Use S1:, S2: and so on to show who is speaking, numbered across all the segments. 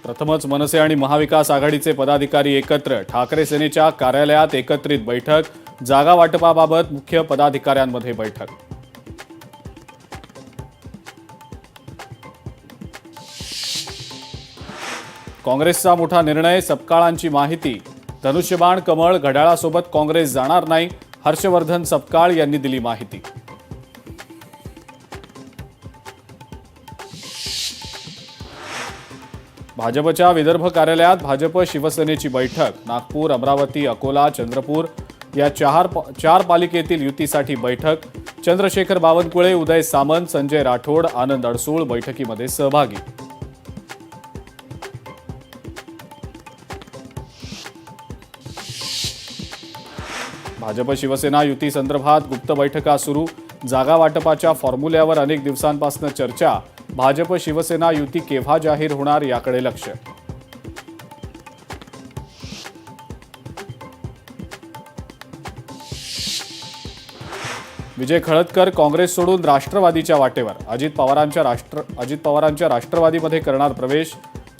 S1: प्रथमच मनसे आणि महाविकास आघाडीचे पदाधिकारी एकत्र, ठाकरे सेनेच्या कार्यालयात एकत्रित बैठक, जागा वाटपाबाबत मुख्य पदाधिकाऱ्यांमध्ये बैठक. काँग्रेसचा मोठा निर्णय, सपकाळांची माहिती. धनुष्यबाण कमळ घड्याळासोबत काँग्रेस जाणार नाही, हर्षवर्धन सपकाळ यांनी दिली माहिती. भाजपच्या विदर्भ कार्यालयात भाजप शिवसेनेची बैठक. नागपूर, अमरावती, अकोला, चंद्रपूर या चार पालिकेतील युतीसाठी बैठक. चंद्रशेखर बावनकुळे, उदय सामंत, संजय राठोड, आनंद अडसूळ बैठकीमध्ये सहभागी. भाजप शिवसेना युती संदर्भात गुप्त बैठका सुरू. जागा वाटपाच्या फॉर्म्युल्यावर अनेक दिवसांपासून चर्चा. भाजप शिवसेना युती केव्हा जाहीर होणार याकडे लक्ष. विजय खळदकर काँग्रेस सोडून राष्ट्रवादीच्या वाटेवर. अजित पवारांच्या राष्ट्रवादीमध्ये करणार प्रवेश.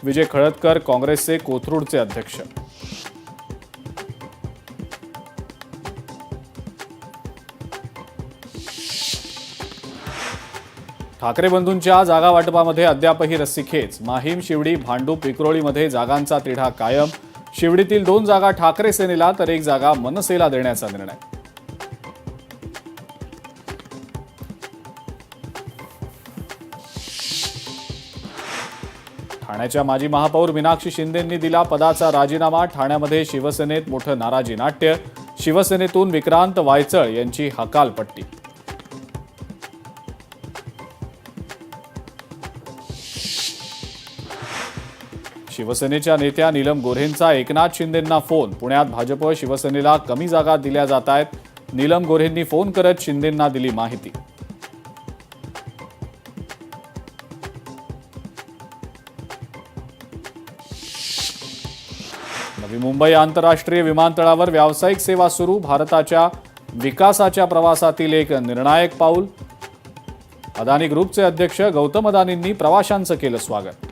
S1: विजय खळदकर काँग्रेसचे कोथरूडचे अध्यक्ष. ठाकरे बंधूंच्या जागा वाटपामध्ये अद्यापही रस्सीखेच. माहीम, शिवडी, भांडूप, विक्रोळीमध्ये जागांचा तिढा कायम. शिवडीतील 2 जागा ठाकरे सेनेला तर 1 जागा मनसेला देण्याचा निर्णय. ठाण्याच्या माजी महापौर मीनाक्षी शिंदेंनी दिला पदाचा राजीनामा. ठाण्यामध्ये शिवसेनेत मोठं नाराजी नाट्य. शिवसेनेतून विक्रांत वायचळ यांची हकालपट्टी. शिवसेनेच्या नेत्या नीलम गोऱ्हेंचा एकनाथ शिंदेंना फोन. पुण्यात भाजप शिवसेनेला कमी जागा दिल्या जात आहेत. नीलम गोऱ्हेंनी फोन करत शिंदेंना दिली माहिती. नवी मुंबई आंतरराष्ट्रीय विमानतळावर व्यावसायिक सेवा सुरू. भारताच्या विकासाच्या प्रवासातील एक निर्णायक पाऊल. अदानी ग्रुपचे अध्यक्ष गौतम अदानींनी प्रवाशांचं केलं स्वागत.